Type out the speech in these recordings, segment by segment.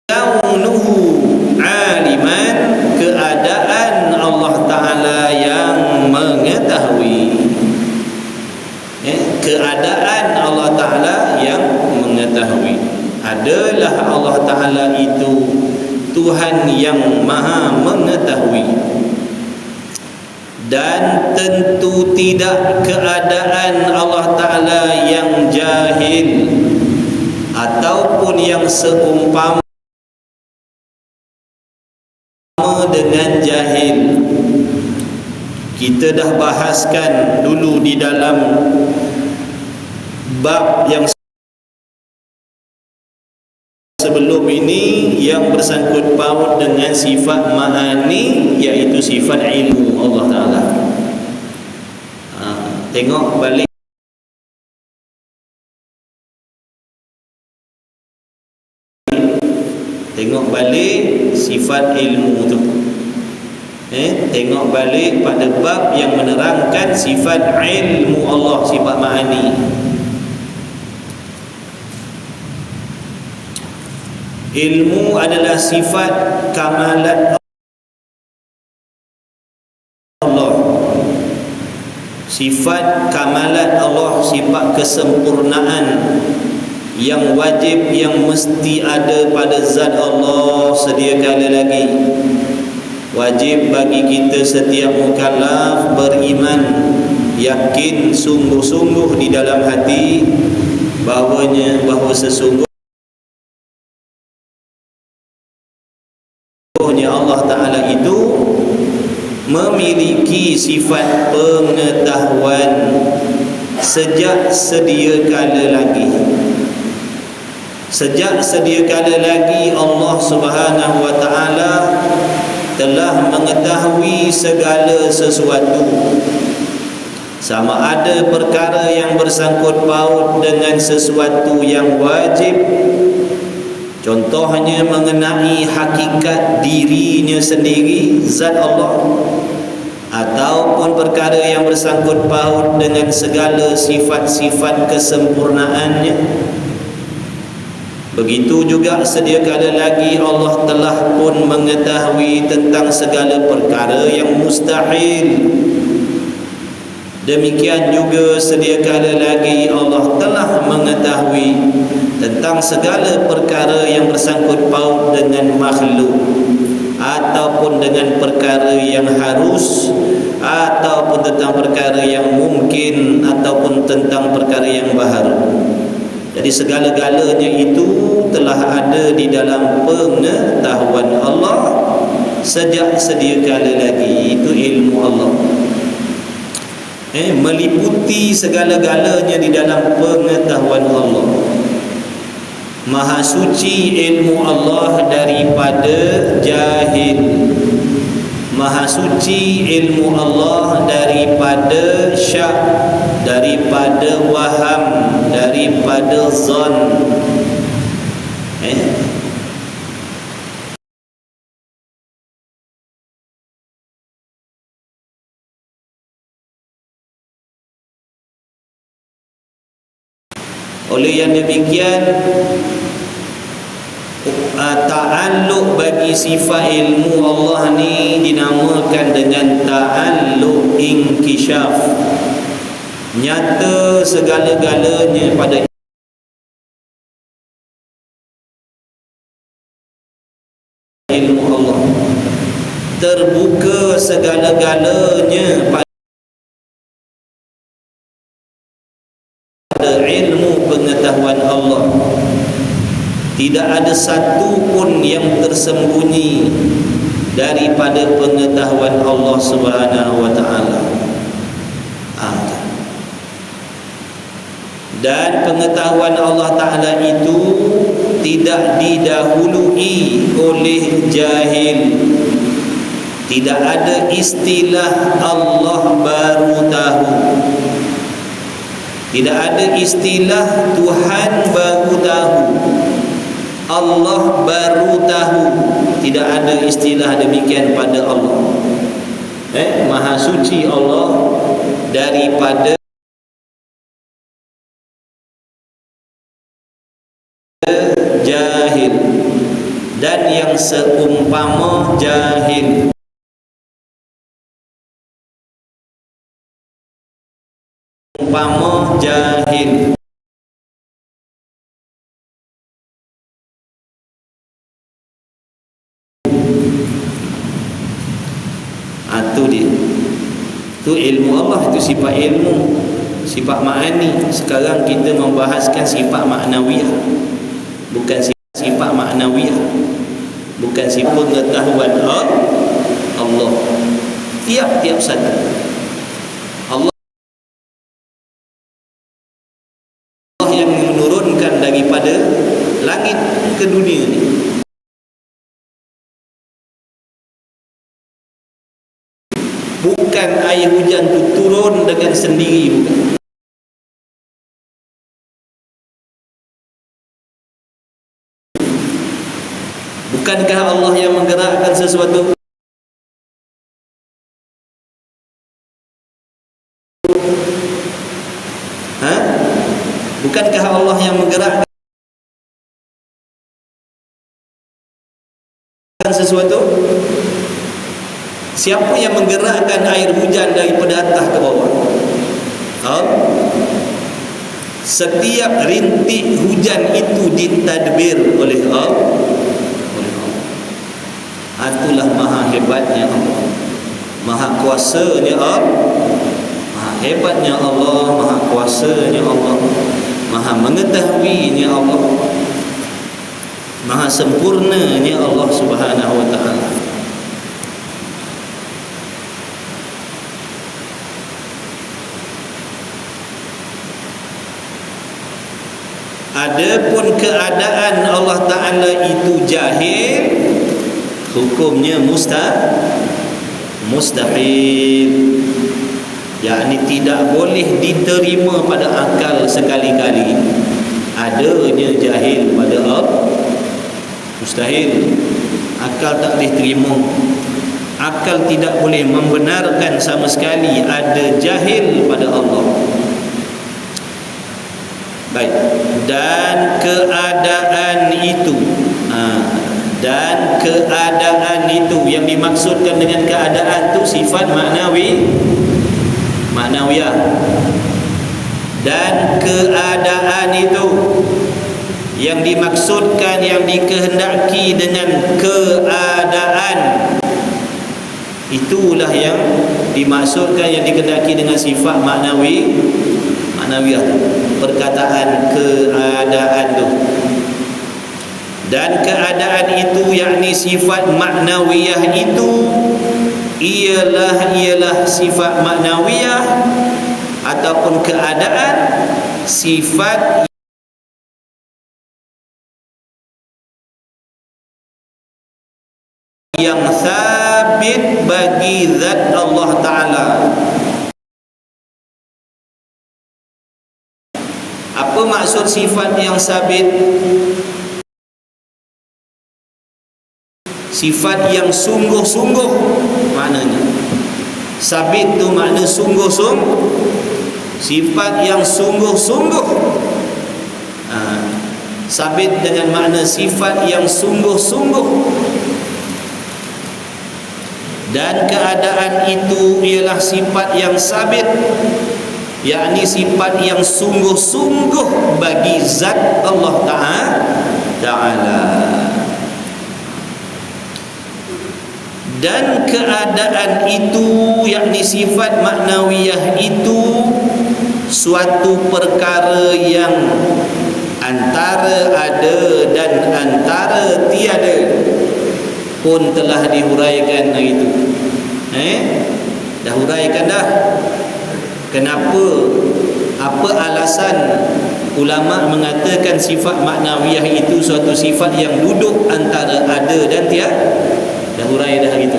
kaunuhu aliman, keadaan Allah Ta'ala yang mengetahui. Keadaan Allah Ta'ala yang mengetahui. Adalah Allah Ta'ala itu Tuhan yang maha mengetahui, dan tentu tidak keadaan Allah Ta'ala yang jahil ataupun yang seumpama dengan jahil. Kita dah bahaskan dulu di dalam bab yang sebelum ini yang bersangkut paut dengan sifat ma'ani, iaitu sifat ilmu Allah Ta'ala. Tengok balik sifat ilmu tu. Tengok balik pada bab yang menerangkan sifat ilmu Allah, sifat ma'ani. Ilmu adalah sifat kamalat Allah, sifat kamalat Allah, sifat kesempurnaan yang wajib, yang mesti ada pada zat Allah sedia kala lagi. Wajib bagi kita setiap mukallaf beriman, yakin sungguh-sungguh di dalam hati bahawa sesungguhnya Allah Ta'ala itu memiliki sifat pengetahuan sejak sedia kala lagi. Sejak sedia kala lagi Allah Subhanahu wa Ta'ala telah mengetahui segala sesuatu, sama ada perkara yang bersangkut paut dengan sesuatu yang wajib, contohnya mengenai hakikat dirinya sendiri, zat Allah, ataupun perkara yang bersangkut paut dengan segala sifat-sifat kesempurnaannya. Begitu juga sedia kala lagi Allah telah pun mengetahui tentang segala perkara yang mustahil. Demikian juga sedia kala lagi Allah telah mengetahui tentang segala perkara yang bersangkut paut dengan makhluk, ataupun dengan perkara yang harus, ataupun tentang perkara yang mungkin, ataupun tentang perkara yang baharu. Jadi segala-galanya itu telah ada di dalam pengetahuan Allah sejak sedia kala lagi. Itu ilmu Allah, meliputi segala-galanya di dalam pengetahuan Allah. Maha suci ilmu Allah daripada jahil, maha suci ilmu Allah daripada syak, daripada waham, daripada zon. Oleh yang demikian, ta'alluq bagi sifat ilmu Allah ni dinamakan dengan ta'alluq inkishaf. Nyata segala-galanya pada ilmu Allah, terbuka segala-galanya pada ilmu pengetahuan Allah. Tidak ada satu pun yang tersembunyi daripada pengetahuan Allah Subhanahu wa Ta'ala. Dan pengetahuan Allah Ta'ala itu tidak didahului oleh jahil. Tidak ada istilah Allah baru tahu. Tidak ada istilah Tuhan baru tahu, Allah baru tahu. Tidak ada istilah demikian pada Allah. Maha suci Allah daripada jahil. yang seumpama jahil. Umpama jahil. Itu dia. Itu ilmu Allah, itu sifat ilmu, sifat ma'ani. Sekarang kita membahaskan sifat maknawiyah, bukan sifat maknawiyah, bukan sifat pengetahuan Allah. Tiap-tiap satu Allah yang menurunkan daripada langit ke dunia ni. Bukan air hujan tu turun dengan sendiri, bukan. Bukankah Allah yang menggerakkan sesuatu? Bukankah Allah yang menggerakkan sesuatu? Siapa yang menggerakkan air hujan daripada atas ke bawah? Setiap rintik hujan itu ditadbir oleh Allah. Itulah maha hebatnya Allah, maha kuasanya Allah, maha hebatnya Allah, maha kuasanya Allah, maha mengetahuinya Allah, maha sempurnanya Allah Subhanahu wa ta'ala. Adapun keadaan Allah Ta'ala itu jahil, hukumnya mustahil, yakni tidak boleh diterima pada akal sekali-kali adanya jahil pada Allah. Mustahil, akal tak boleh terima, akal tidak boleh membenarkan sama sekali ada jahil pada Allah. Baik, dan keadaan itu yang dimaksudkan dengan keadaan itu sifat maknawiyah. Dan keadaan itu yang dimaksudkan, yang dikehendaki dengan keadaan, itulah yang dimaksudkan, yang dikehendaki dengan sifat maknawiyah, perkataan keadaan itu. Dan keadaan itu, yakni sifat maknawiyah itu, ialah sifat maknawiyah ataupun keadaan, sifat yang sabit bagi zat Allah Ta'ala. Apa maksud sifat yang sabit? Sifat yang sungguh-sungguh maknanya. Sabit tu makna sungguh-sungguh. Sifat yang sungguh-sungguh. Sabit dengan makna sifat yang sungguh-sungguh. Dan keadaan itu ialah sifat yang sabit, yakni sifat yang sungguh-sungguh bagi zat Allah Ta'ala. Dan keadaan itu, yakni sifat maknawiyah itu, suatu perkara yang antara ada dan antara tiada pun telah dihuraikan hari itu. Dah huraikan dah. Kenapa? Apa alasan ulama mengatakan sifat maknawiyah itu suatu sifat yang duduk antara ada dan tiada? Dah hurai dah hari itu.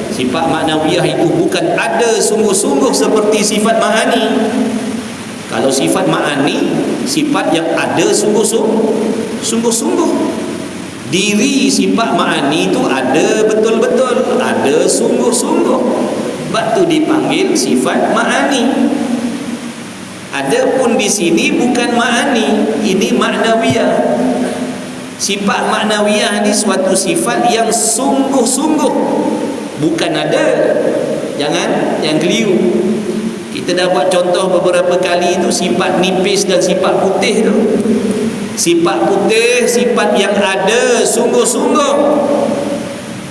Sifat maknawiyah itu bukan ada sungguh-sungguh seperti sifat ma'ani. Kalau sifat ma'ani, sifat yang ada sungguh-sungguh. Diri sifat ma'ani itu ada betul-betul, ada sungguh-sungguh. Sebab tu dipanggil sifat ma'ani. Adapun di sini bukan ma'ani, ini maknawiyah. Sifat maknawiyah ni suatu sifat yang sungguh-sungguh, bukan ada. Jangan keliru. Kita dah buat contoh beberapa kali tu, sifat nipis dan sifat putih tu. Sifat putih sifat yang ada sungguh-sungguh.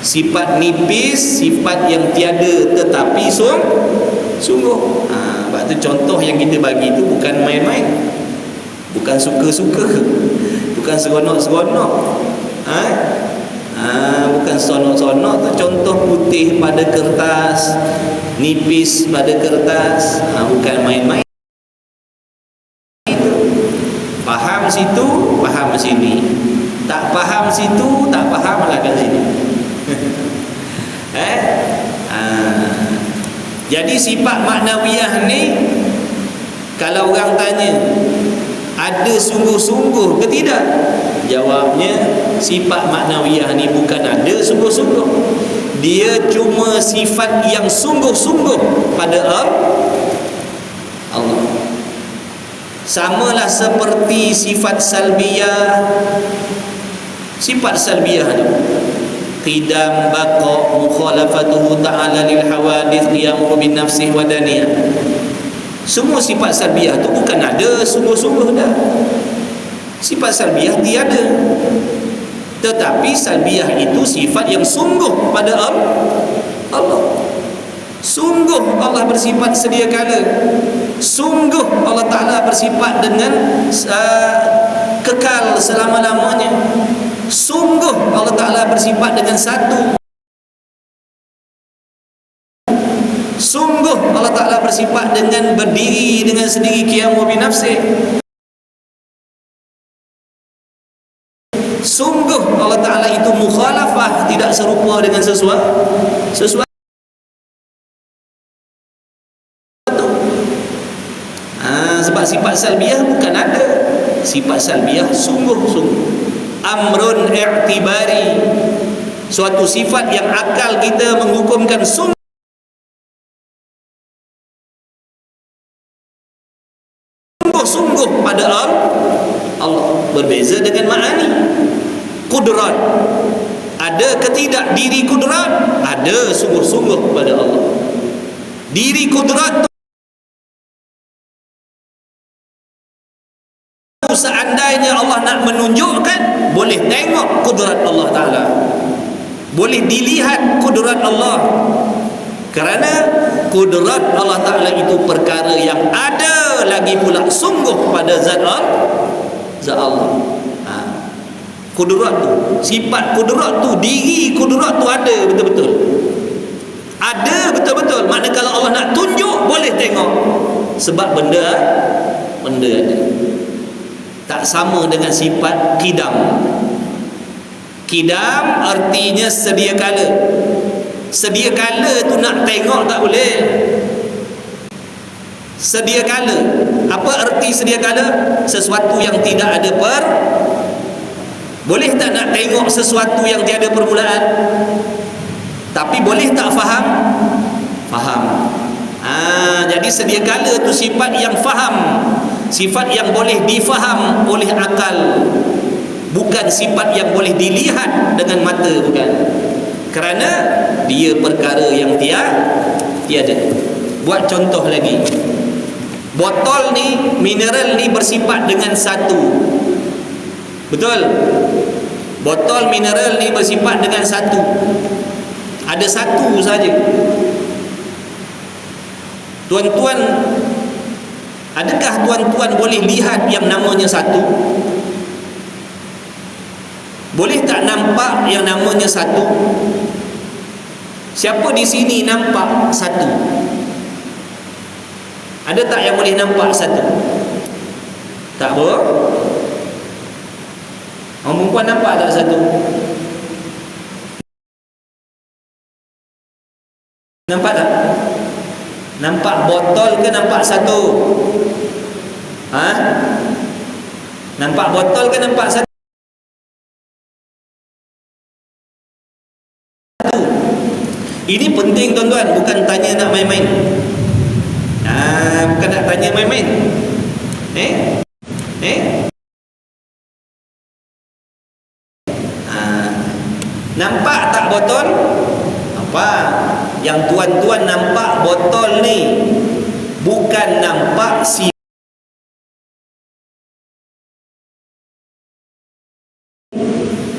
Sifat nipis sifat yang tiada tetapi sungguh. Sebab tu contoh yang kita bagi tu bukan main-main, bukan suka-suka, bukan seronok-seronok. Bukan seronok-seronok tu. Contoh putih pada kertas, nipis pada kertas, bukan main-main. Faham situ, faham sini. Tak faham situ, tak faham lah kat sini. Jadi sifat maknawiyah ni, kalau orang tanya ada sungguh-sungguh ke tidak, jawabnya sifat maknawiyah ni bukan ada sungguh-sungguh. Dia cuma sifat yang sungguh-sungguh pada Allah. Samalah seperti sifat salbiyah. Sifat salbiyah ni qidam, baqa, mukhalafatuhu ta'ala lil hawadith, qiyamuhu bin nafsih wa daniyah. Semua sifat salbiyah tu bukan ada sungguh-sungguh dah. Sifat salbiyah tiada. Tetapi salbiyah itu sifat yang sungguh pada Allah. Sungguh Allah bersifat sedia kala. Sungguh Allah Ta'ala bersifat dengan kekal selama-lamanya. Sungguh Allah Ta'ala bersifat dengan satu. Sungguh Allah Ta'ala bersifat dengan berdiri dengan sendiri, qiyamu binafsih. Sungguh Allah Ta'ala itu mukhalafah, tidak serupa dengan sesuatu. Sebab sifat salbiyah bukan ada. Sifat salbiyah sungguh-sungguh. Amrun i'tibari, suatu sifat yang akal kita menghukumkan sungguh pada Allah. Berbeza dengan ma'ani. Kudrat, ada ke tidak diri kudrat? Ada sungguh-sungguh pada Allah. Diri kudrat tu, seandainya Allah nak menunjukkan, boleh tengok kudrat Allah Ta'ala, boleh dilihat kudrat Allah. Kerana kudrat Allah Ta'ala itu perkara yang ada lagi pula sungguh pada zat Allah. Kudrat tu, sifat kudrat tu, diri kudrat tu ada betul-betul. Ada betul-betul. Maknanya kalau Allah nak tunjuk, boleh tengok. Sebab benda ada. Tak sama dengan sifat qidam. Qidam artinya sedia kala. Sedia kala tu nak tengok tak boleh. Sedia kala. Apa arti sedia kala? Sesuatu yang tidak ada boleh tak nak tengok sesuatu yang tiada permulaan? Tapi boleh tak faham? Faham. Jadi sedia kala tu sifat yang faham, sifat yang boleh difaham oleh akal, bukan sifat yang boleh dilihat dengan mata, bukan. Kerana dia perkara yang tiada. Buat contoh lagi. Botol ni, mineral ni bersifat dengan satu. Betul? Botol mineral ni bersifat dengan satu. Ada satu saja. Tuan-tuan, adakah tuan-tuan boleh lihat yang namanya satu? Boleh tak nampak yang namanya satu? Siapa di sini nampak satu? Ada tak yang boleh nampak satu? Tak apa? Orang perempuan nampak tak satu? Nampak tak? Nampak botol ke nampak satu? Nampak botol ke nampak satu? Ini penting tuan-tuan, bukan tanya nak main-main. Bukan nak tanya main-main. Nampak tak botol? Nampak. Yang tuan-tuan nampak botol ni bukan nampak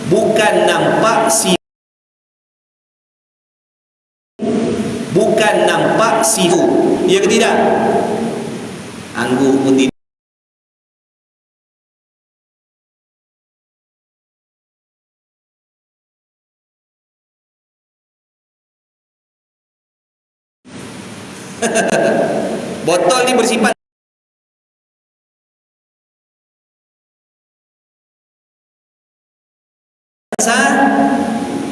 bukan nampak bukan nampak sihu. Ya ke tidak? Anggur pun tidak. Botol ni bersifat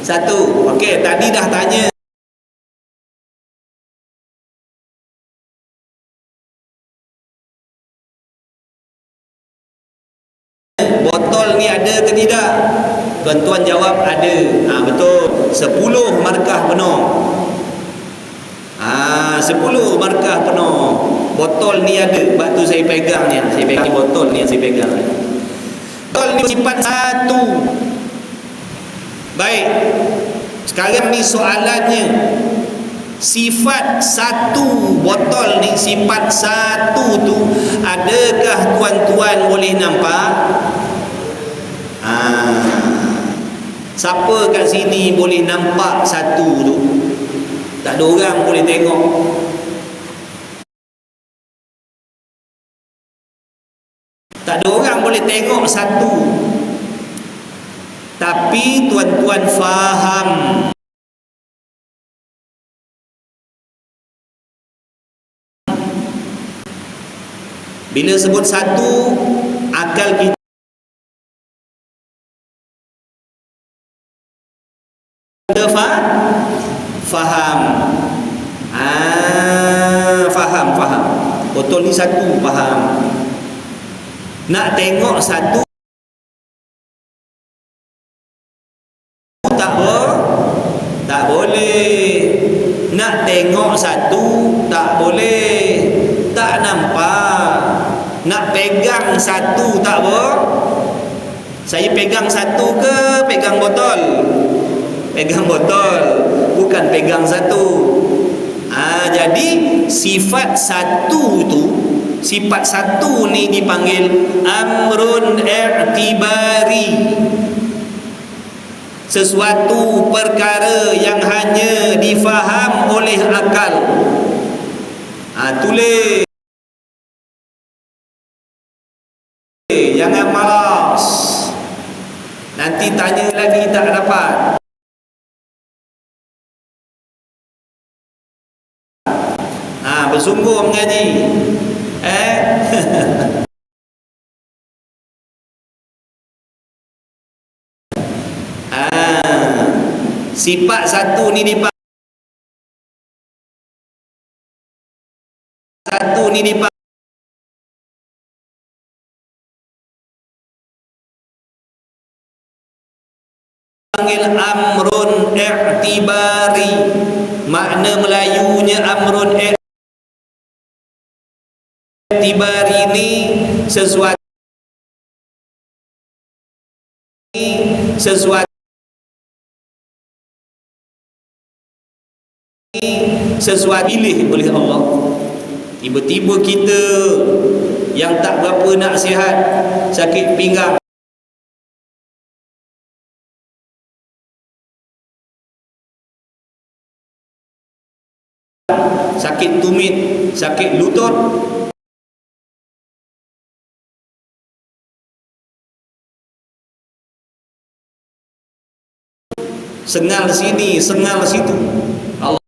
satu. Okey, tadi dah tanya botol ni ada ke tidak? Tuan-tuan jawab ada. Betul. 10 markah penuh. 10 markah penuh. Botol ni ada. Sebab tu saya pegang ni. Saya pegang botol ni yang saya pegang. Botol ni sifat satu. Baik. Sekarang ni soalannya, sifat satu botol ni, sifat satu tu, adakah tuan-tuan boleh nampak? Siapa kat sini boleh nampak satu tu? Tak ada orang boleh tengok. Tak ada orang boleh tengok satu. Tapi tuan-tuan faham bila sebut satu, akal kita faham. Faham. Botol ni satu, faham. Nak tengok satu tak boleh. Nak tengok satu tak boleh. Tak nampak. Nak pegang satu tak boleh. Saya pegang satu ke pegang botol? Pegang botol, bukan pegang satu. Jadi sifat satu tu, sifat satu ni dipanggil amrun i'tibari. Sesuatu perkara yang hanya difaham oleh akal. Tulis. Jangan malas. Nanti tanya lagi tak dapat. Bersungguh mengaji. Sifat satu ni dipanggil amrun i'tibari. Makna Melayunya amrun i'tibari ini sesuatu pilih oleh Allah. Tiba-tiba kita yang tak berapa nak sihat, sakit pinggang, sakit tumit, sakit lutut, sengal sini, sengal situ. Allah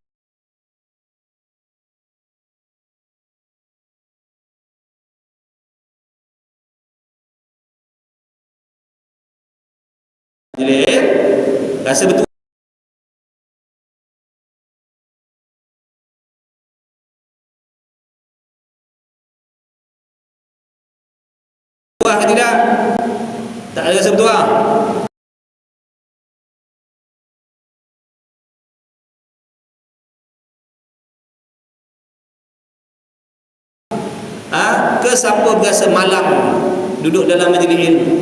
rasa betul. Betul ke tidak? Tak ada rasa betul. Ke siapa berasa malam duduk dalam majlis ilmu?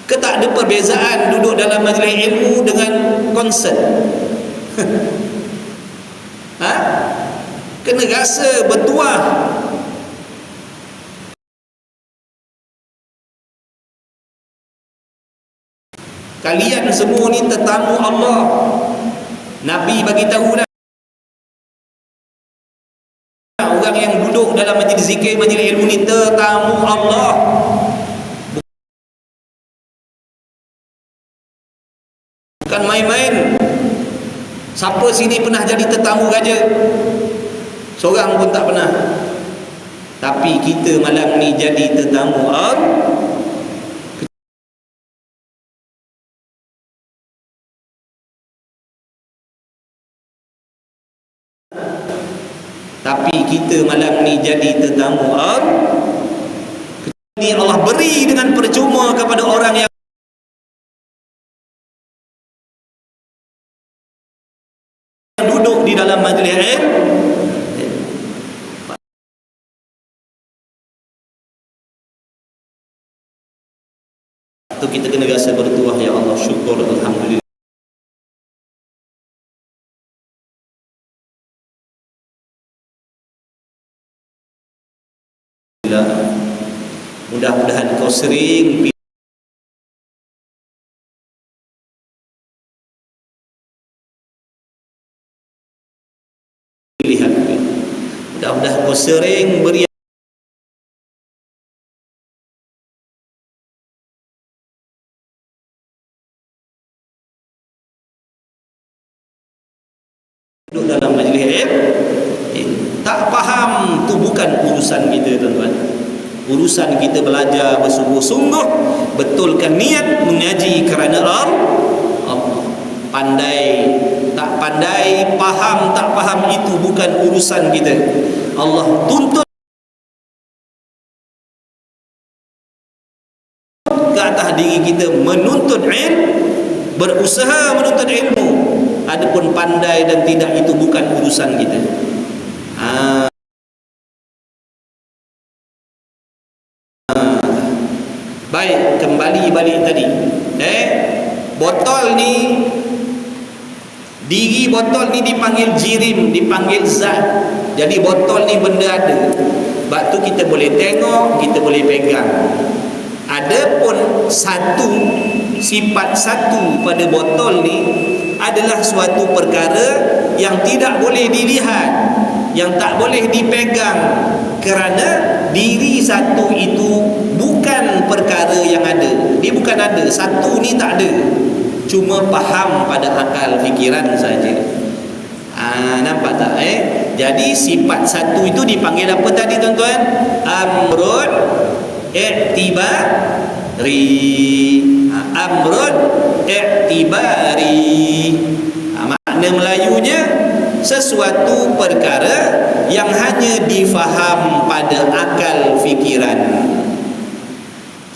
Ke tak ada perbezaan duduk dalam majlis ilmu dengan konsert? Ha? Kena rasa bertuah. Kalian semua ni tetamu Allah. Nabi bagi tahu dah, orang yang duduk dalam majlis zikir, majlis ilmu ni tetamu Allah. Bukan main-main. Siapa sini pernah jadi tetamu raja? Seorang pun tak pernah. Tapi kita malam ni jadi tetamu Allah. Tapi kita malam ni jadi tetamu Allah. Ini Allah beri dengan percuma kepada orang yang duduk di dalam majlis ilmu. Tu kita kena rasa bertuah, ya Allah, syukur, alhamdulillah. Mudah-mudahan kau sering pilihan. Mudah-mudahan kau sering beri duduk dalam majlis ilmu. Tak faham tu bukan urusan kita, tuan-tuan. Urusan kita belajar bersungguh-sungguh, betulkan niat mengaji kerana Allah. Pandai tak pandai, faham tak faham, itu bukan urusan kita. Allah tuntut ke atas diri kita menuntut ilmu, berusaha menuntut ilmu. Adapun pandai dan tidak, itu bukan urusan kita. Baik, kembali balik tadi. Botol ni, diri botol ni dipanggil jirim, dipanggil zat. Jadi botol ni benda ada. Sebab tu kita boleh tengok, kita boleh pegang. Adapun satu, sifat satu pada botol ni adalah suatu perkara yang tidak boleh dilihat, yang tak boleh dipegang, kerana diri satu itu bukan perkara yang ada. Dia bukan ada. Satu ni tak ada. Cuma faham pada akal fikiran saja. Nampak tak? Jadi sifat satu itu dipanggil apa tadi, tuan-tuan? Amrun i'tibari. Amrun i'tibari. Makna Melayunya sesuatu perkara yang hanya difaham pada akal fikiran.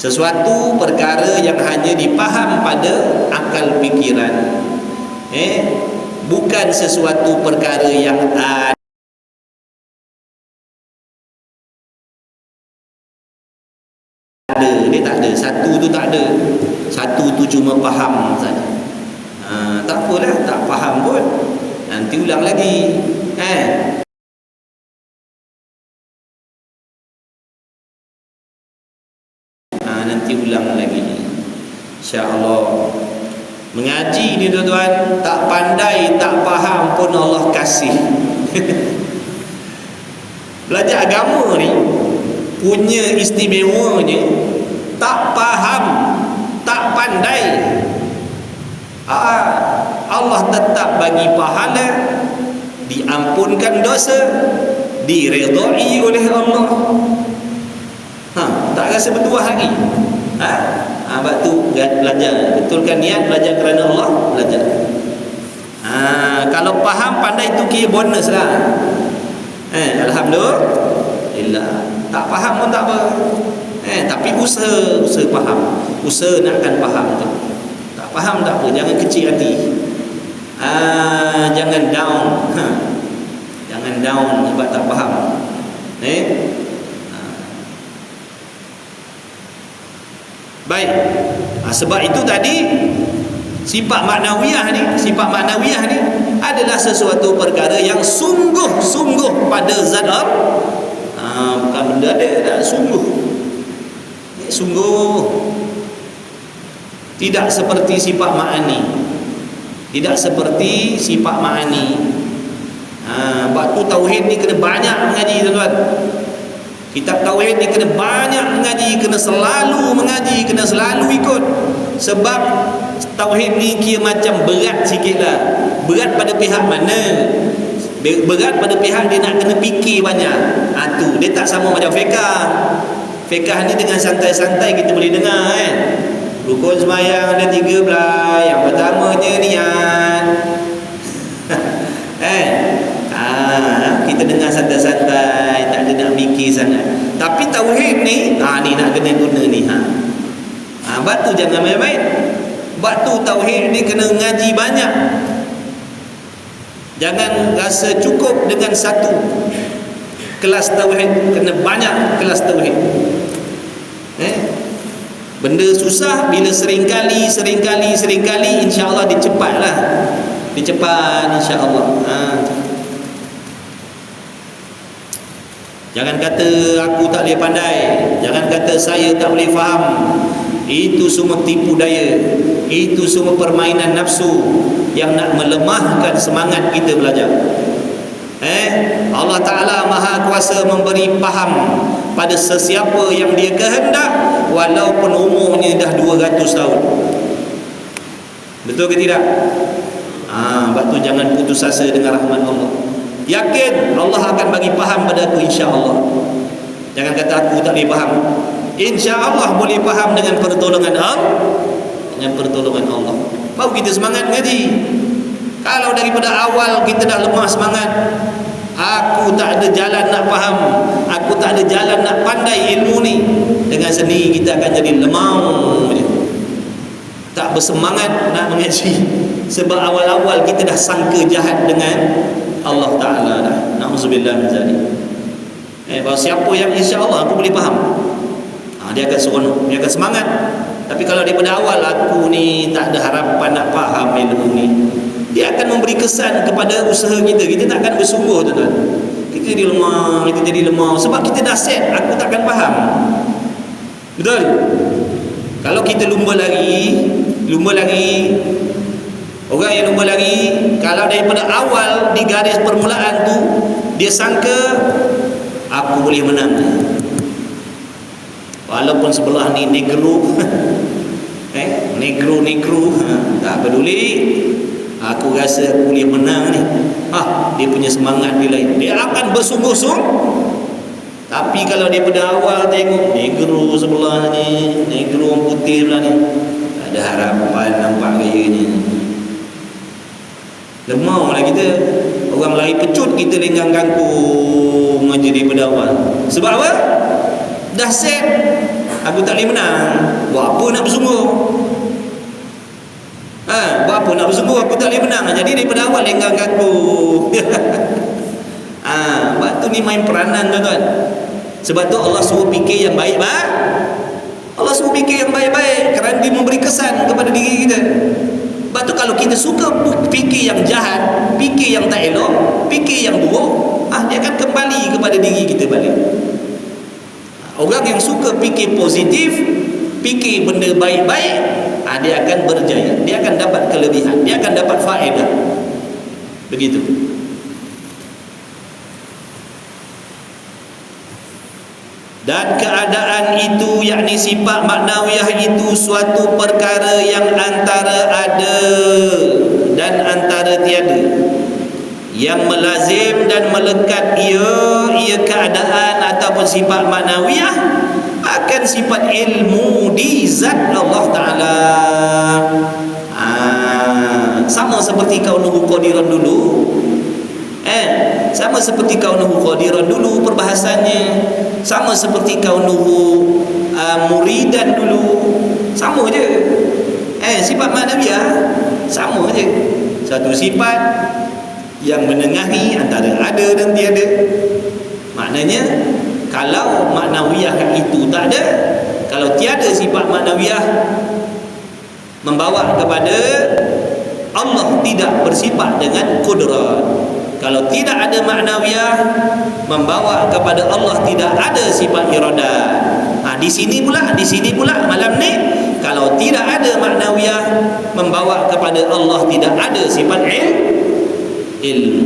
Sesuatu perkara yang hanya difaham pada akal fikiran. Bukan sesuatu perkara yang ada. Dia tak ada. Satu tu tak ada. Satu tu cuma faham saja. Tak apalah, tak faham pun. Nanti ulang lagi. Nanti ulang lagi, insya-Allah. Mengaji ni, tuan-tuan, tak pandai, tak faham pun Allah kasih. Belajar agama ni punya istimewanya, tak faham, tak pandai, Allah tetap bagi pahala, diampunkan dosa, diredai oleh Allah. Tak rasa bertuah lagi. Sebab tu belajar, betulkan niat, belajar kerana Allah, belajar. Kalau faham, pandai tu kira bonus lah. Alhamdulillah. Tak faham pun tak apa. Tapi usaha faham, usaha nakkan faham tu. Tak faham tak apa, jangan kecil hati. Jangan down. Jangan down sebab tak faham. Baik. Sebab itu tadi sifat maknawiyah ni adalah sesuatu perkara yang sungguh-sungguh pada zat Allah. Bukan benda ada, sungguh. Sungguh. Tidak seperti sifat ma'ani. Waktu tauhid ni kena banyak mengaji, tuan-tuan. Kitab tauhid ni kena banyak mengaji, kena selalu mengaji, kena selalu ikut. Sebab tauhid ni kira macam berat sikitlah. Berat pada pihak mana? Berat pada pihak dia nak kena fikir banyak. Tu dia tak sama macam fiqh. Fiqh ni dengan santai-santai kita boleh dengar kan. Rukun sembahyang ada 13. Yang pertamanya niat. Kita dengar santai-santai, tak ada nak mikir sangat. Tapi tauhid ni, ni nak kena guna ni. Bab tu jangan main-main. Bab tu tauhid ni kena ngaji banyak. Jangan rasa cukup dengan satu kelas tauhid, kena banyak kelas tauhid. Benda susah bila seringkali insya-Allah dicepatlah. Dicepat insya-Allah. Jangan kata aku tak boleh pandai, jangan kata saya tak boleh faham. Itu semua tipu daya. Itu semua permainan nafsu yang nak melemahkan semangat kita belajar. Allah Ta'ala Maha Kuasa memberi faham pada sesiapa yang dia kehendak, walaupun umurnya dah 200 tahun. Betul ke tidak? Sebab tu jangan putus asa dengan rahmat Allah. Yakin Allah akan bagi faham pada aku, insya-Allah. Jangan kata aku tak boleh faham. Insya-Allah boleh faham dengan pertolongan Allah. Baru kita semangat ngaji. Kalau daripada awal kita dah lemah semangat, aku tak ada jalan nak faham, aku tak ada jalan nak pandai ilmu ni, dengan sendiri kita akan jadi lemau je. Tak bersemangat nak mengaji. Sebab awal-awal kita dah sangka jahat dengan Allah Ta'ala dah. Na'udzubillah min zalik. Bahawa siapa yang insya-Allah aku boleh faham, dia akan seronok, dia akan semangat. Tapi kalau daripada awal aku ni tak ada harapan nak faham ilmu ni, dia akan memberi kesan kepada usaha kita. Kita tak akan bersungguh, tuan-tuan. Kita jadi lemah sebab kita dah set aku takkan faham. Betul? Kalau kita lumba lari, orang yang lumba lari, kalau daripada awal di garis permulaan tu dia sangka aku boleh menang, walaupun sebelah ni negro tak peduli, aku rasa aku boleh menang ni. Dia punya semangat dia lain, dia akan bersungguh-sungguh. Tapi kalau dia pada awal tengok negro sebelah ni, negro orang putih sebelah ni, tak ada harapan nampak gayanya, lemah lah kita. Orang lari pecut, kita lenggang kangkung aja daripada awal. Sebab apa? Dah set aku tak boleh menang. Buat apa nak bersungguh? Buat apa nak bersungguh, aku tak boleh menang. Jadi daripada awal lenggang kangkung. Sebab tu ni main peranan, tuan-tuan. Sebab tu Allah suruh fikir yang baik-baik. Allah suruh fikir yang baik-baik kerana dia memberi kesan kepada diri kita. Sebab tu kalau kita suka fikir yang jahat, fikir yang tak elok, fikir yang buruk, dia akan kembali kepada diri kita balik. Orang yang suka fikir positif, fikir benda baik-baik, dia akan berjaya, dia akan dapat kelebihan, dia akan dapat faedah. Begitu. Dan keadaan itu, yakni sifat maknawiyah itu, suatu perkara yang antara ada dan antara tiada, yang melazim dan melekat ia keadaan ataupun sifat maknawiyah akan sifat ilmu di zat Allah Ta'ala. Sama seperti kaunuhu qadiran dulu. Sama seperti kaunuhu qadiran dulu perbahasannya. Sama seperti kaunuhu muridan dulu. Sama je. Sifat maknawiyah sama je. Satu sifat yang menengahi antara ada dan tiada. Maknanya kalau maknawiyah itu tak ada, kalau tiada sifat maknawiyah, membawa kepada Allah tidak bersifat dengan qudrat. Kalau tidak ada ma'nawiyah, membawa kepada Allah tidak ada sifat iradah. Di sini pula malam ni, kalau tidak ada ma'nawiyah, membawa kepada Allah tidak ada sifat ilmu.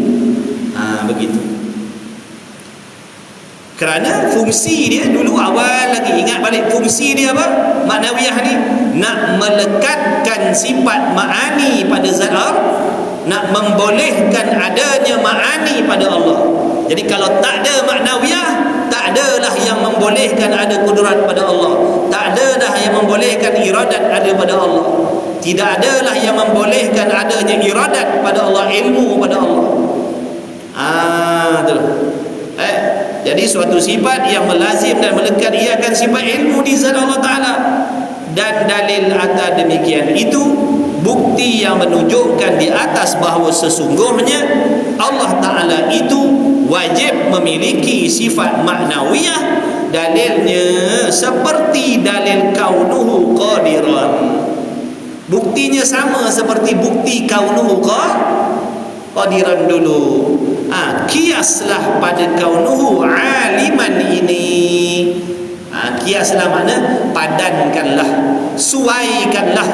Begitu. Kerana fungsi dia dulu awal lagi, ingat balik fungsi dia apa? Ma'nawiyah ni nak melekatkan sifat ma'ani pada zat Allah, nak membolehkan adanya ma'ani pada Allah. Jadi kalau tak ada ma'nawiyah, tak adalah yang membolehkan ada kudrat pada Allah, tak adalah yang membolehkan iradat ada pada Allah, tidak adalah yang membolehkan adanya iradat pada Allah, ilmu pada Allah. Itulah. Jadi suatu sifat yang melazim dan melekat ia akan sifat ilmu di zat Allah Ta'ala. Dan dalil atas demikian itu, bukti yang menunjukkan di atas bahawa sesungguhnya Allah Ta'ala itu wajib memiliki sifat ma'nawiyah. Dalilnya seperti dalil kaunuhu qadiran. Buktinya sama seperti bukti kaunuhu qadiran dulu. Kiaslah pada kaunuhu aliman ini. Kiaslah makna padankanlah, suaikanlah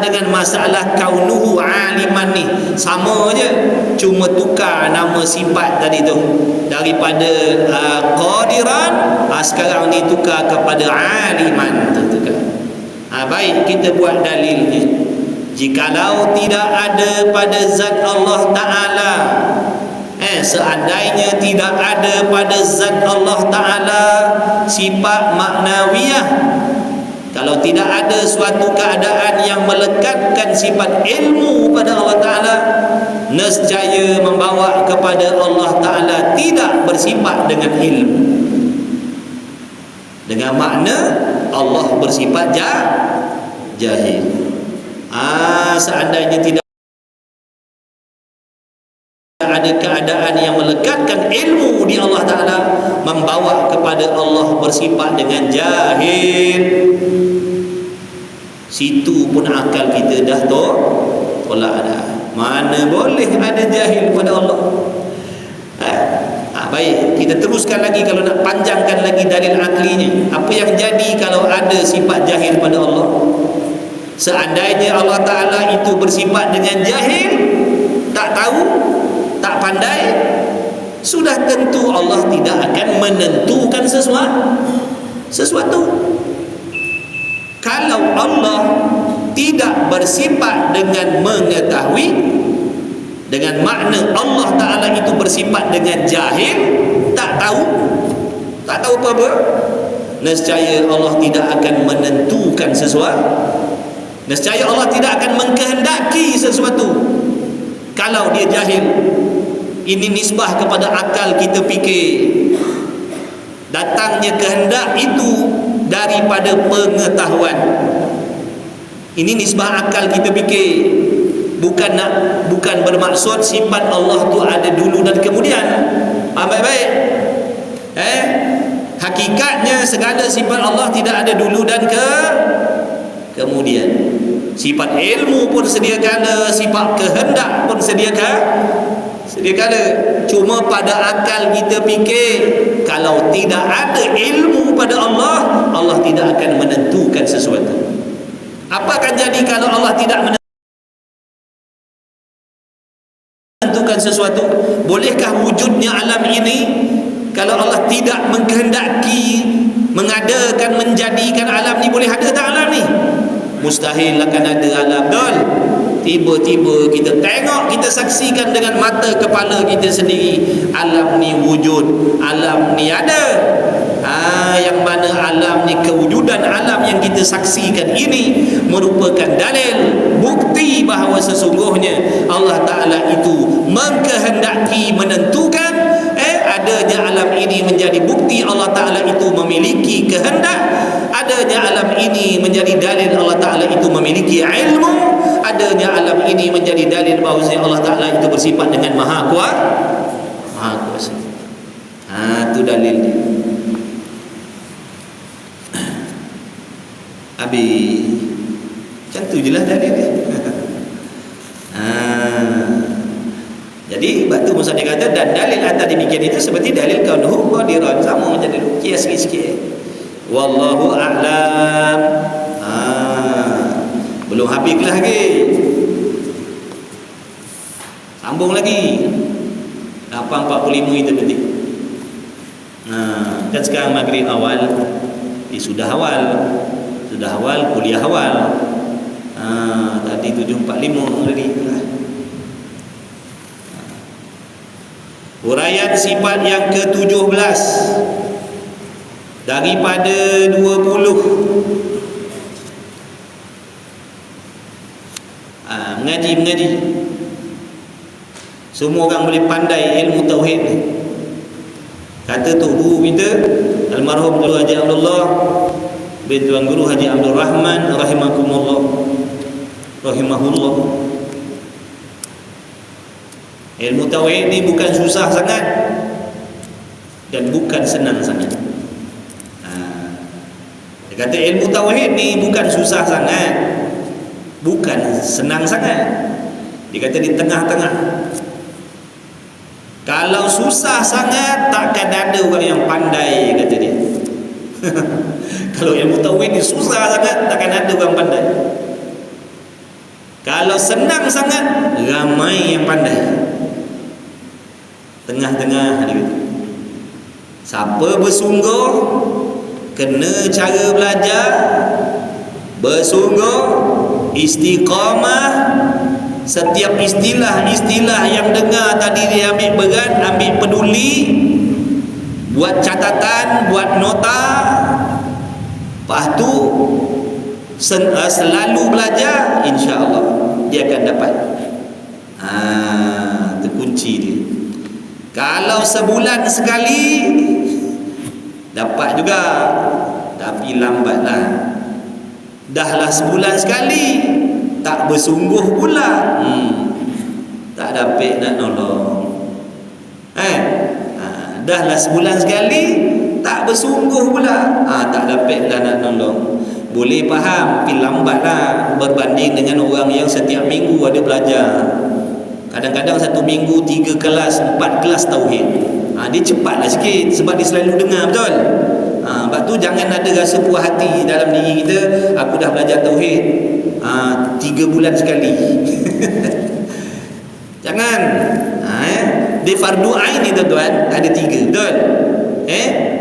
dengan masalah kaunuhu aliman ni. Sama je, cuma tukar nama sifat tadi tu. Daripada qadiran, sekarang ni tukar kepada aliman. Tukar. Baik, kita buat dalilnya. Jikalau tidak ada pada zat Allah Ta'ala, seandainya tidak ada pada zat Allah Ta'ala sifat maknawiyah, kalau tidak ada suatu keadaan yang melekatkan sifat ilmu pada Allah Ta'ala, nescaya membawa kepada Allah Ta'ala tidak bersifat dengan ilmu, dengan makna Allah bersifat jahil. Seandainya tidak ada keadaan yang melekatkan ilmu di Allah Ta'ala, membawa kepada Allah bersifat dengan jahil, situ pun akal kita dah tolak dah. Mana boleh ada jahil pada Allah. Baik, kita teruskan lagi. Kalau nak panjangkan lagi dalil aklinya, apa yang jadi kalau ada sifat jahil pada Allah? Seandainya Allah Ta'ala itu bersifat dengan jahil, tak tahu, tak pandai, sudah tentu Allah tidak akan menentukan sesuatu. Kalau Allah tidak bersifat dengan mengetahui, dengan makna Allah Ta'ala itu bersifat dengan jahil, tak tahu apa-apa, nescaya Allah tidak akan menentukan sesuatu. Nescaya Allah tidak akan mengkehendaki sesuatu kalau dia jahil. Ini nisbah kepada akal kita fikir. Datangnya kehendak itu daripada pengetahuan. Ini nisbah akal kita fikir. Bukan bermaksud sifat Allah tu ada dulu dan kemudian. Baik-baik. Hakikatnya segala sifat Allah tidak ada dulu dan kemudian. Sifat ilmu pun sedia kala, sifat kehendak pun sedia kala. Cuma pada akal kita fikir, kalau tidak ada ilmu pada Allah, Allah tidak akan menentukan sesuatu. Apa akan jadi kalau Allah tidak menentukan sesuatu? Bolehkah wujudnya alam ini kalau Allah tidak mengkehendaki, mengadakan, menjadikan alam ni? Boleh ada tak alam ni? Mustahil akan ada alam. Tiba-tiba kita tengok, kita saksikan dengan mata kepala kita sendiri, alam ni wujud, alam ni ada. Yang mana alam ni, kewujudan alam yang kita saksikan ini merupakan dalil, bukti bahawa sesungguhnya Allah Ta'ala itu mengkehendaki, menentukan adanya alam ini menjadi bukti Allah Ta'ala itu memiliki kehendak. Adanya alam ini menjadi dalil Allah Ta'ala itu memiliki ilmu. Adanya alam ini menjadi dalil bahawa Allah Ta'ala itu bersifat dengan maha kuasa. Itu dalil dia. Habis. Macam tu je lah dalil dia. Jadi batu Musa dia kata, dan dalil atas demikian itu seperti dalil kaunuhu qadiran, sama macam dulu. Kias sikit-sikit. Wallahu a'lam. Belum habis lagi. Sambung lagi. 8.45 itu nanti. Kan sekarang maghrib awal, sudah awal kuliah awal. Tadi 7.45 tadi. Huraian sifat yang ke-17 daripada 20. Mengaji. Semua orang boleh pandai ilmu tauhid ni. Kata tu guru kita almarhum Guru Haji Abdullah bin Tuan Guru Haji Abdul Rahman rahimahullah. Ilmu tauhid ni bukan susah sangat dan bukan senang sangat. Dia kata ilmu tauhid ni bukan susah sangat, bukan senang sangat. Dia kata di tengah-tengah. Kalau susah sangat, takkan ada orang yang pandai, kata dia. Kalau ilmu tauhid ni susah sangat, takkan ada orang pandai. Kalau senang sangat, ramai yang pandai. Tengah-tengah dia kata. Siapa bersungguh, kena cara belajar, bersungguh, istiqamah. Setiap istilah yang dengar tadi dia ambil berat, ambil peduli, buat catatan, buat nota. Lepas tu selalu belajar, insya-Allah dia akan dapat. Itu kunci dia. Kalau sebulan sekali dapat juga, tapi lambatlah. Dahlah sebulan sekali tak bersungguh pula, tak dapat nak nolong. Dahlah sebulan sekali tak bersungguh pula, tak dapat dah nak nolong. Boleh faham, tapi lambatlah berbanding dengan orang yang setiap minggu ada belajar. Kadang-kadang satu minggu 3 kelas, 4 kelas tauhid. Dia cepatlah sikit sebab dia selalu dengar, betul? Sebab tu jangan ada rasa puas hati dalam diri kita, aku dah belajar tauhid 3 bulan sekali. Jangan. Dia fardu ain ni tuan-tuan ada 3, betul?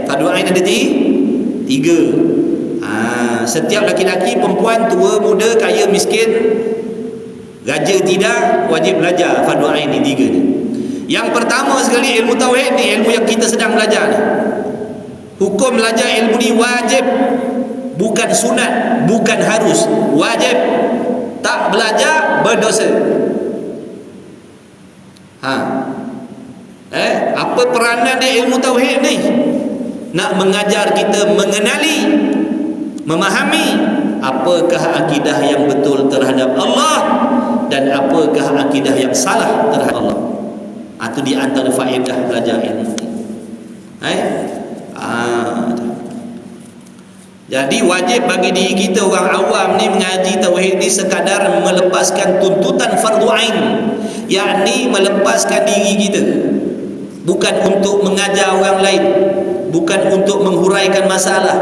Fardu ain ada 3. Setiap laki-laki, perempuan, tua, muda, kaya, miskin, raja tidak, wajib belajar fardu ain ni 3 ni. Yang pertama sekali ilmu tauhid ni, ilmu yang kita sedang belajar ni. Hukum belajar ilmu ni wajib, bukan sunat, bukan harus, wajib. Tak belajar berdosa. Apa peranan dia ilmu tauhid ni? Nak mengajar kita mengenali, memahami apakah akidah yang betul terhadap Allah dan apakah akidah yang salah terhadap Allah. Itu di antara faedah belajar ilmu. Jadi wajib bagi diri kita orang awam ni mengaji tauhid ni sekadar melepaskan tuntutan fardu ain, yakni melepaskan diri kita, bukan untuk mengajar orang lain, bukan untuk menghuraikan masalah,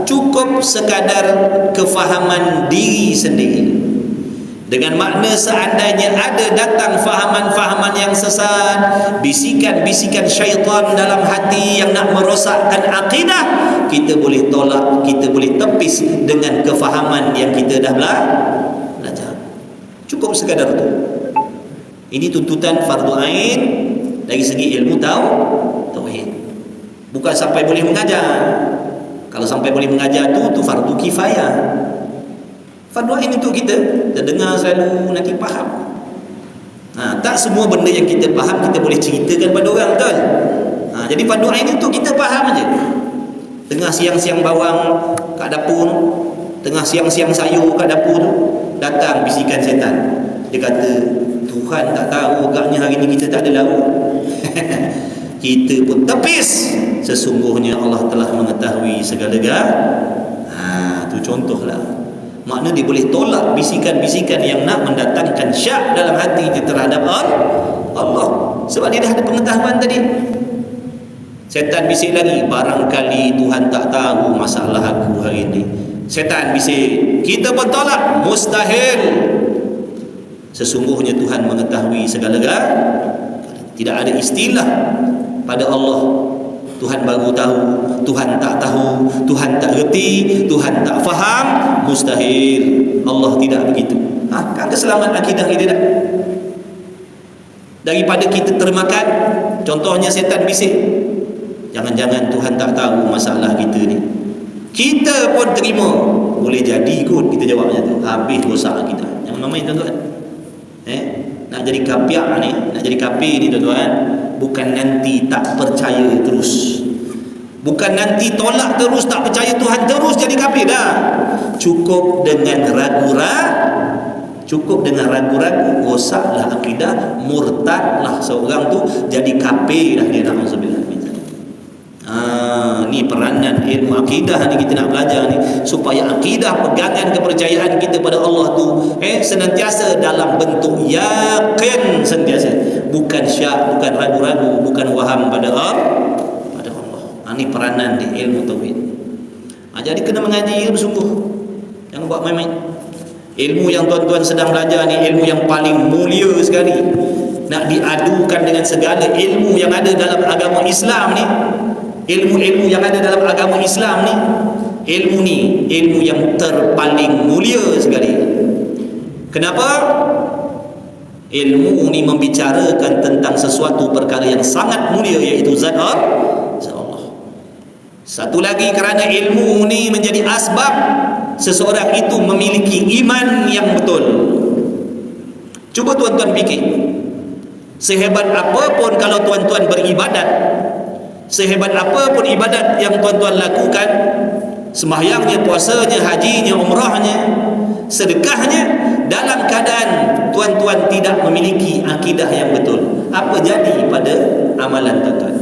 cukup sekadar kefahaman diri sendiri. Dengan makna seandainya ada datang fahaman-fahaman yang sesat, bisikan-bisikan syaitan dalam hati yang nak merosakkan akidah, kita boleh tolak, kita boleh tepis dengan kefahaman yang kita dah belajar. Cukup sekadar itu. Ini tuntutan fardu ain dari segi ilmu tauhid. Bukan sampai boleh mengajar. Kalau sampai boleh mengajar tu fardu kifayah. Fardu ain untuk kita dengar selalu nanti faham. Tak semua benda yang kita faham kita boleh ceritakan pada orang, betul? Jadi fardu ain itu kita faham aja. Tengah siang-siang bawang kat dapur, tengah siang-siang sayur kat dapur, datang bisikan setan. Dia kata, Tuhan tak tahu agaknya hari ni kita tak ada lauk. Kita pun tepis, sesungguhnya Allah telah mengetahui segala-galanya. Itu contohlah. Makna dia boleh tolak bisikan-bisikan yang nak mendatangkan syak dalam hati dia terhadap Allah. Sebab dia dah ada pengetahuan tadi. Setan bisik lagi, barangkali Tuhan tak tahu masalah aku hari ini. Setan bisik, kita pun tolak, mustahil. Sesungguhnya Tuhan mengetahui segala-galanya. Tidak ada istilah pada Allah Tuhan baru tahu, Tuhan tak tahu, Tuhan tak reti, Tuhan tak faham. Mustahil. Allah tidak begitu. Kan keselamatan akidah kita dah. Daripada kita termakan, contohnya setan bisik, jangan-jangan Tuhan tak tahu masalah kita ni. Kita pun terima, boleh jadi kot kita jawabnya tu. Habis rosak kita. Jangan main tuan-tuan. Nak jadi kapiak ni, nak jadi kafir ni tuan-tuan, bukan nanti tak percaya terus, bukan nanti tolak terus, tak percaya Tuhan terus jadi kafir dah. Cukup dengan ragu-ragu, rosaklah akidah, murtadlah seorang tu, jadi kafir dah dia. Na'udzubillah. Ni peranan ilmu akidah ni kita nak belajar ni, supaya akidah, pegangan kepercayaan kita pada Allah tu senantiasa dalam bentuk yakin sentiasa, bukan syak, bukan ragu-ragu, bukan waham pada Allah. Ni peranan di ilmu tauhid. Jadi kena mengaji bersungguh, jangan buat main-main. Ilmu yang tuan-tuan sedang belajar ni ilmu yang paling mulia sekali, nak diadukan dengan segala ilmu yang ada dalam agama Islam ni. Ilmu-ilmu yang ada dalam agama Islam ni, ilmu ni ilmu yang terpaling mulia sekali. Kenapa? Ilmu ni membicarakan tentang sesuatu perkara yang sangat mulia, iaitu zat Allah. Satu lagi, kerana ilmu ni menjadi asbab seseorang itu memiliki iman yang betul. Cuba tuan-tuan fikir, sehebat apapun kalau tuan-tuan beribadat, sehebat apapun ibadat yang tuan-tuan lakukan, sembahyangnya, puasanya, hajinya, umrahnya, sedekahnya, dalam keadaan tuan-tuan tidak memiliki akidah yang betul, apa jadi pada amalan tuan-tuan?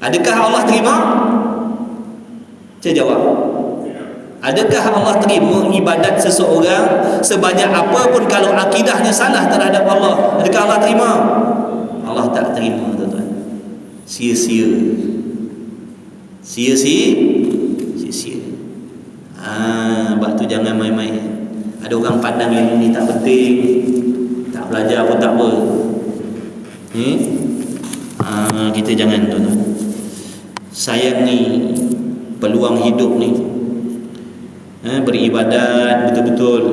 Adakah Allah terima? Saya jawab, adakah Allah terima ibadat seseorang sebanyak apapun kalau akidahnya salah terhadap Allah? Adakah Allah terima? Allah tak terima tuan-tuan. Sia-sia. Sebab tu jangan main-main. Ada orang pandang yang ini tak penting, tak belajar pun tak apa. Kita jangan tuan-tuan. Sayang ni peluang hidup ni, beribadat betul-betul.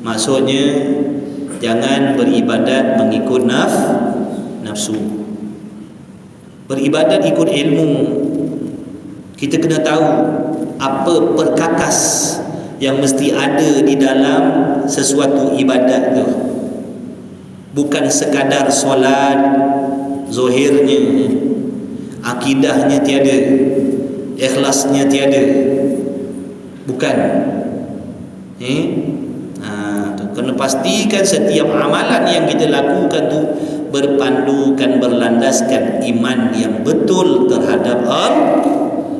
Maksudnya jangan beribadat mengikut nafsu. Beribadat ikut ilmu. Kita kena tahu apa perkakas yang mesti ada di dalam sesuatu ibadat tu. Bukan sekadar solat zahirnya, akidahnya tiada, ikhlasnya tiada. Bukan. Kena pastikan setiap amalan yang kita lakukan tu berpandukan, berlandaskan iman yang betul terhadap Allah.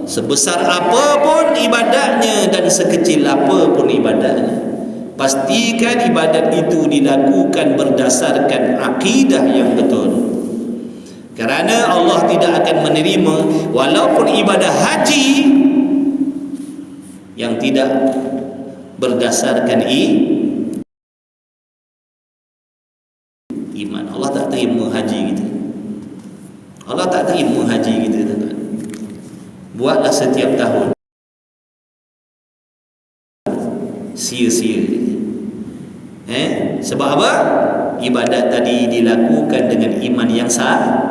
Sebesar apapun ibadatnya dan sekecil apapun ibadatnya, pastikan ibadat itu dilakukan berdasarkan akidah yang betul. Kerana Allah tidak akan menerima walaupun ibadah haji yang tidak berdasarkan iman. Allah tak terima haji kita. Allah tak terima haji kita, tuan-tuan. Buatlah setiap tahun, sia-sia. Sebab apa? Ibadat tadi dilakukan dengan iman yang salah.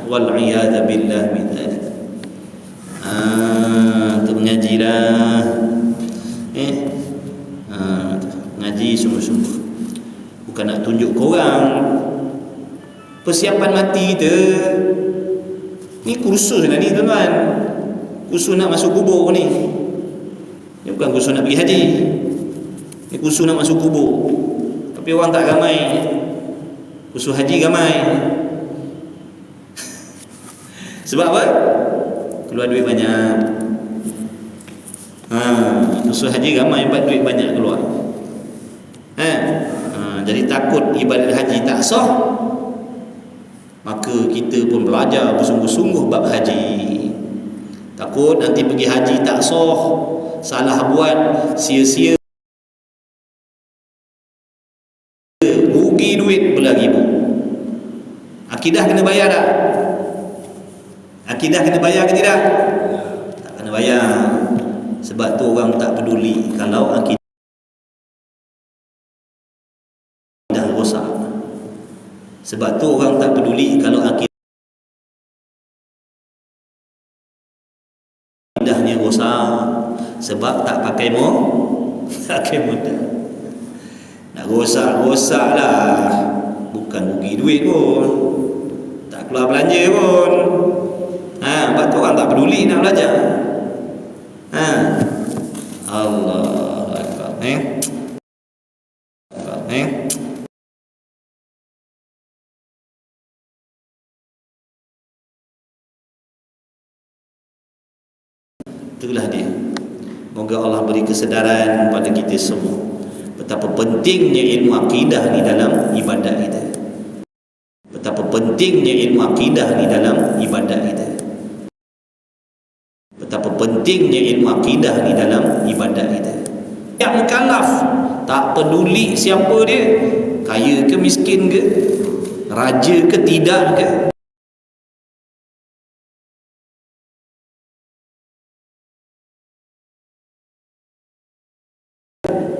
Wal'iyadha billah min dzalik. Tu mengajilah. Ngaji sungguh-sungguh. Bukan nak tunjuk korang. Persiapan mati kita ni kursus lah ni tuan-tuan. Kursus nak masuk kubur ni. Ni bukan kursus nak pergi haji. Ni kursus nak masuk kubur. Tapi orang tak ramai. Kursus haji ramai. Sebab apa? Keluar duit banyak. Khusus haji ramai buat duit banyak keluar. Jadi takut ibadat haji tak sah, maka kita pun belajar bersungguh-sungguh bab haji. Takut nanti pergi haji tak sah, salah buat, sia-sia, rugi duit beribu. Akidah kena bayar tak? Akidah kena bayar ke tidak? Tak kena bayar. Sebab tu orang tak peduli kalau akidah rosak. Sebab tu orang tak peduli kalau akidahnya rosak. Sebab tak pakai modal. Nak rosak lah. Bukan rugi duit pun, tak keluar belanja pun. Sebab tu orang tak peduli nak belajar. Allah Akbar. Itulah dia. Moga Allah beri kesedaran pada kita semua betapa pentingnya ilmu akidah di dalam ibadat kita. Betapa pentingnya ilmu akidah di dalam ibadat kita. Betapa pentingnya ilmu akidah di dalam ibadat kita. Yang mukallaf, tak peduli siapa dia, kaya ke miskin ke, raja ke tidak ke,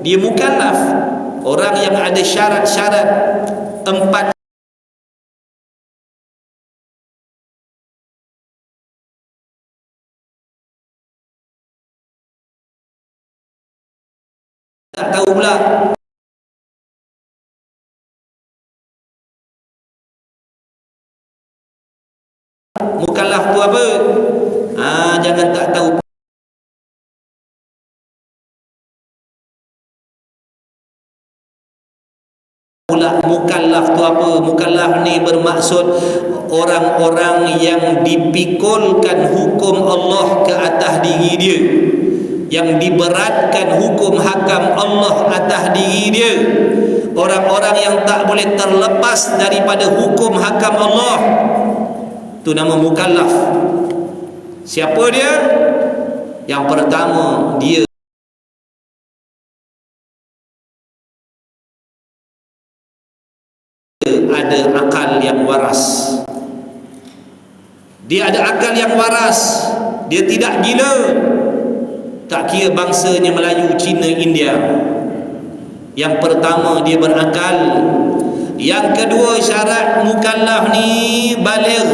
dia mukallaf. Orang yang ada syarat-syarat 4 tak tahu pula. Mukallaf tu apa? Jangan tak tahu pula mukallaf tu apa. Mukallaf ni bermaksud orang-orang yang dipikulkan hukum Allah ke atas diri dia, yang diberatkan hukum hakam Allah atas diri dia. Orang-orang yang tak boleh terlepas daripada hukum hakam Allah, itu nama mukallaf. Siapa dia? Yang pertama, dia ada akal yang waras. Dia ada akal yang waras. Dia tidak gila. Tak kira bangsanya Melayu, Cina, India. Yang pertama, dia berakal. Yang kedua, syarat mukallaf ni baligh,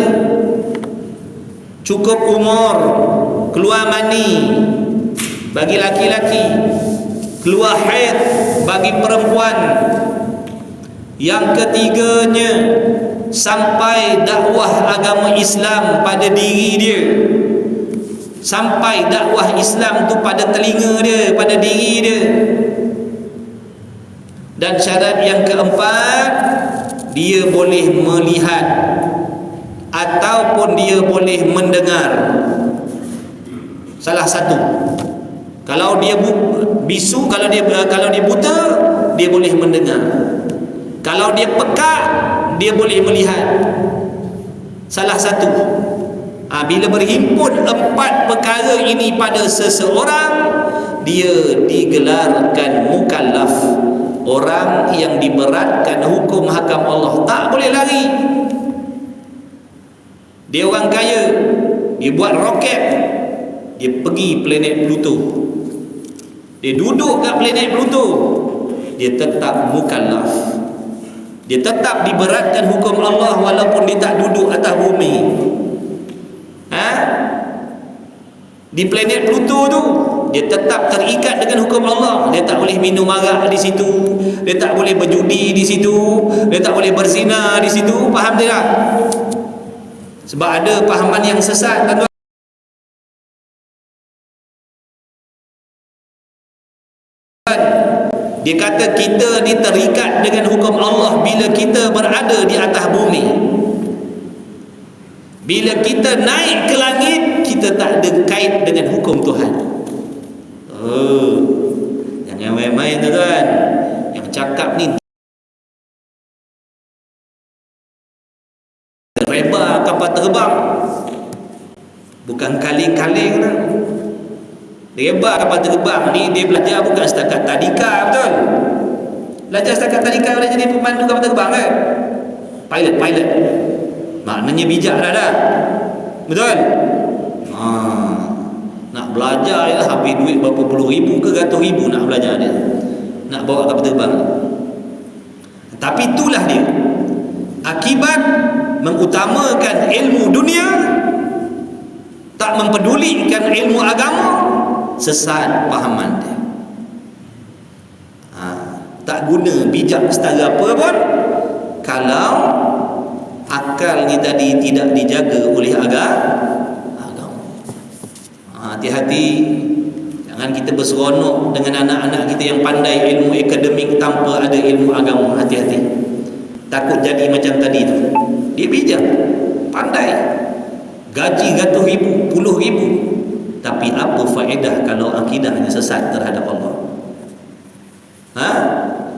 cukup umur, keluar mani bagi laki-laki, keluar haid bagi perempuan. Yang ketiganya, sampai dakwah agama Islam pada diri dia, sampai dakwah Islam tu pada telinga dia, pada diri dia. Dan syarat yang keempat, dia boleh melihat ataupun dia boleh mendengar. Salah satu. Kalau dia bisu, kalau dia buta, dia boleh mendengar. Kalau dia pekak, dia boleh melihat. Salah satu. Bila berhimpun 4 perkara ini pada seseorang, dia digelarkan mukallaf. Orang yang diberatkan hukum hakam Allah, tak boleh lari. Dia orang kaya, dia buat roket, dia pergi planet Pluto, dia duduk kat planet Pluto, dia tetap mukallaf. Dia tetap diberatkan hukum Allah walaupun dia tak duduk atas bumi. Di planet Pluto tu, dia tetap terikat dengan hukum Allah. Dia tak boleh minum arak di situ, dia tak boleh berjudi di situ, dia tak boleh berzina di situ. Faham tak? Sebab ada fahaman yang sesat, tuan-tuan. Dia kata kita ni terikat dengan hukum Allah bila kita berada di atas bumi. Bila kita naik ke langit, kita tak ada kait dengan hukum Tuhan. bukan kaling-kaling lah. Lebar kapal terbang ni dia belajar bukan setakat tadika, betul? Belajar setakat tadika boleh jadi pemandu kapal terbang kan? Pilot. Maknanya bijak dah. Betul? Nak belajar dia habis duit berapa puluh ribu ke ratus ribu nak belajar dia. Nak bawa kapal terbang. Tapi itulah dia. Akibat mengutamakan ilmu dunia, tak mempedulikan ilmu agama, sesat pahaman dia. Tak guna bijak setara apa pun kalau akal ni tadi tidak dijaga oleh agama. Hati-hati, jangan kita berseronok dengan anak-anak kita yang pandai ilmu akademik tanpa ada ilmu agama. Hati-hati, takut jadi macam tadi tu. Dia bijak, pandai, gaji ratus ribu, puluh ribu, tapi apa faedah kalau akidahnya sesat terhadap Allah?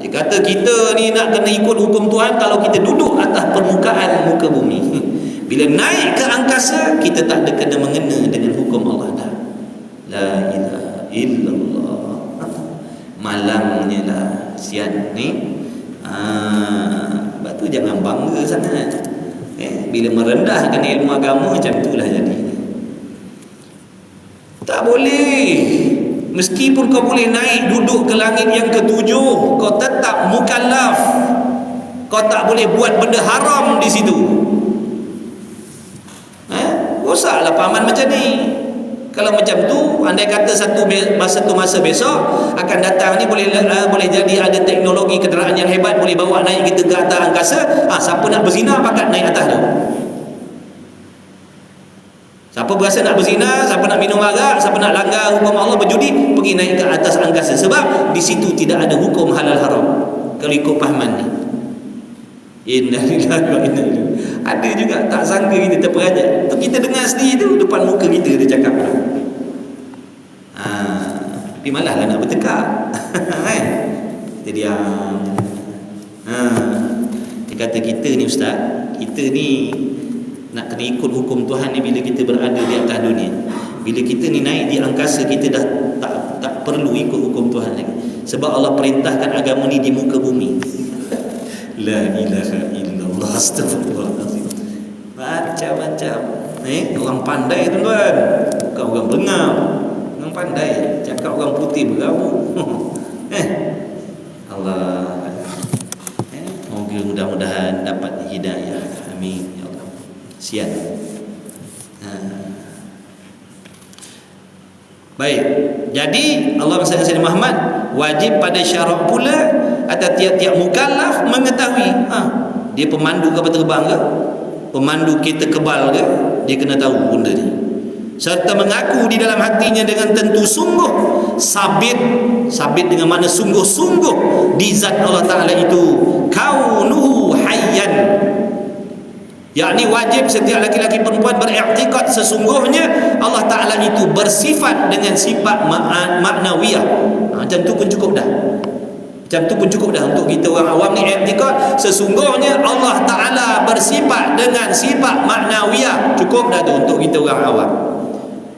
Dia kata kita ni nak kena ikut hukum Tuhan kalau kita duduk atas permukaan muka bumi. Bila naik ke angkasa, kita tak ada kena mengena dengan hukum Allah dah. La ilaha illallah. Malangnya lah sian ni. Sebab tu jangan bangga sangat. Bila merendahkan ilmu agama, macam itulah jadi. Tak boleh. Meskipun kau boleh naik duduk ke langit yang ketujuh, kau tetap mukallaf. Kau tak boleh buat benda haram di situ. Rosaklah pahaman macam ni. Kalau macam tu, andai kata satu masa besok akan datang ni boleh jadi ada teknologi kenderaan yang hebat boleh bawa naik kita ke atas angkasa. Siapa nak berzina pakat naik atas tu. Siapa berasa nak berzina, siapa nak minum arak, siapa nak langgar hukum Allah, berjudi, pergi naik ke atas angkasa. Sebab di situ tidak ada hukum halal haram. Kalau ikut pahaman ni. Innalillahi wa inna ilaihi. Ada juga tak sangka kita terperanjat. Tu kita dengar sendiri tu depan muka kita dia cakap. Tapi malahlah nak bertekak. Kan? Kita diam. Dia kata kita ni ustaz, kita ni nak kena ikut hukum Tuhan ni bila kita berada di atas dunia. Bila kita ni naik di angkasa, kita dah tak perlu ikut hukum Tuhan lagi. Sebab Allah perintahkan agama ni di muka bumi. La ilaha illallah, astagfirullahaladzim. Macam-macam. Orang pandai tuan-tuan, bukan orang bengar. Orang pandai. Cakap orang putih berabuk. Allah. Moga mudah-mudahan dapat hidayah. Amin. Ya Allah. Sian. Baik. Jadi Allah Sayyidina Muhammad wajib pada syarak pula atau tiap-tiap mukallaf mengetahui dia pemandu kapal terbang ke, pemandu kereta kebal ke, dia kena tahu benda ni, serta mengaku di dalam hatinya dengan tentu sungguh sabit dengan mana sungguh-sungguh di zat Allah Ta'ala itu kaunuhu hayyan, yakni wajib setiap laki-laki perempuan beriktikad sesungguhnya Allah Ta'ala itu bersifat dengan sifat maknawiyah. Macam tu pun cukup dah. Macam tu pun cukup dah untuk kita orang awam ni iktikad sesungguhnya Allah Ta'ala bersifat dengan sifat maknawiyah. Cukup dah tu untuk kita orang awam.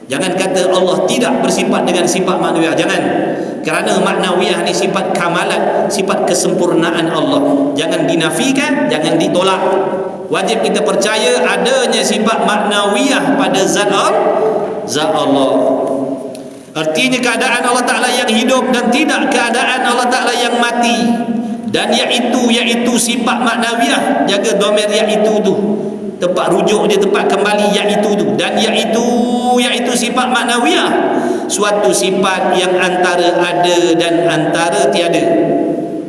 Jangan kata Allah tidak bersifat dengan sifat maknawiyah. Jangan. Kerana maknawiyah ni sifat kamalat, sifat kesempurnaan Allah. Jangan dinafikan, jangan ditolak. Wajib kita percaya adanya sifat maknawiyah pada zat Allah. Artinya keadaan Allah Ta'ala yang hidup dan tidak keadaan Allah Ta'ala yang mati. Dan iaitu sifat maknawiyah. Jaga domir iaitu tu, tempat rujuk dia, tempat kembali iaitu tu. Dan iaitu sifat maknawiyah, suatu sifat yang antara ada dan antara tiada.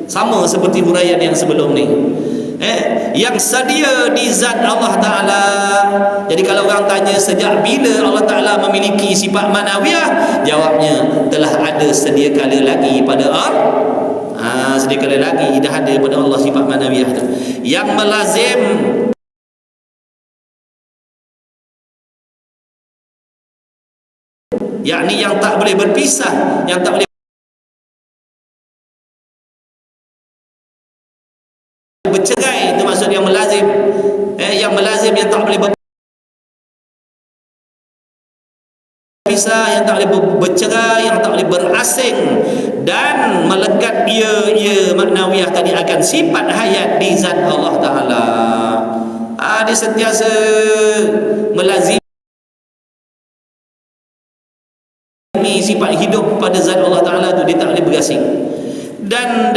Sama seperti huraian yang sebelum ni. Yang sedia di zat Allah Ta'ala. Jadi kalau orang tanya sejak bila Allah Ta'ala memiliki sifat manawiyah, jawabnya telah ada sedia kala lagi pada sedia kala lagi dah ada pada Allah sifat manawiyah tu yang melazim, yakni yang tak boleh berpisah, yang tak boleh bercerai. Itu maksud yang melazim. Yang melazim yang tak boleh berpisah, yang tak boleh bercerai, yang tak boleh berasing, dan melekat ia maknawiyah tadi akan sifat hayat di zat Allah Ta'ala. Dia sentiasa melazimi sifat hidup pada zat Allah Ta'ala tu, dia tak boleh berasing. Dan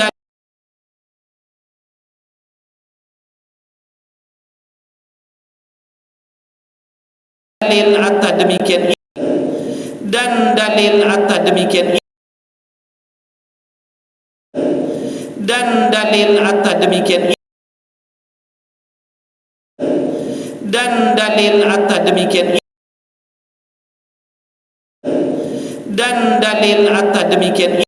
dalil atas demikian dan dalil atas demikian dan dalil atas demikian dan dalil atas demikian dan dalil atas demikian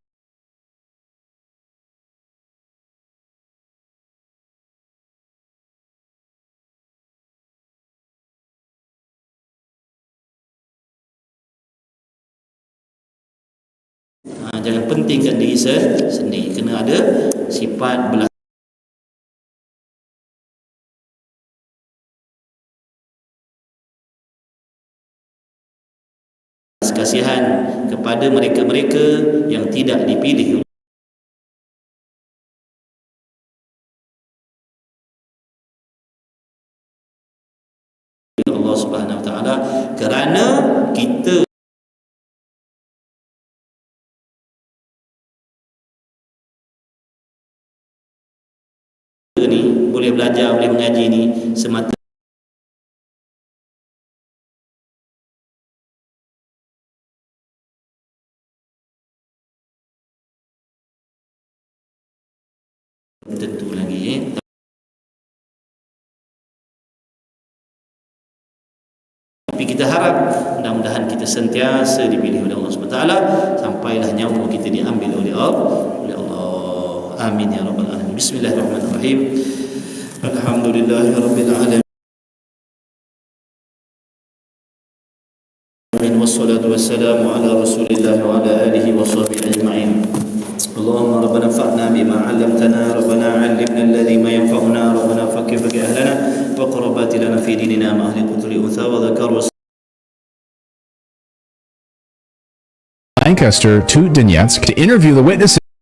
jangan pentingkan diri sendiri, kena ada sifat belas kasihan kepada mereka-mereka yang tidak dipilih oleh Allah Subhanahu Wa Taala, kerana kita ni boleh belajar, boleh mengaji ni semata tentu lagi tapi kita harap mudah-mudahan kita sentiasa dipilih oleh Allah SWT sampailah nyawa kita diambil oleh Allah. Amin ya rabbal alamin. Bismillahirrahmanirrahim. Alhamdulillahirabbil alamin. Wassalatu wassalamu ala Rasulillah wa ala alihi wa sahbihi ajma'in. اللهم ربنا انفعنا بما علمتنا، ربنا علمنا الذي ما ينفعنا، ربنا فكر أهلنا وقربات لنا في ديننا مع أهل كل أنثى وذكر. Lancaster to Donetsk to interview the witnesses.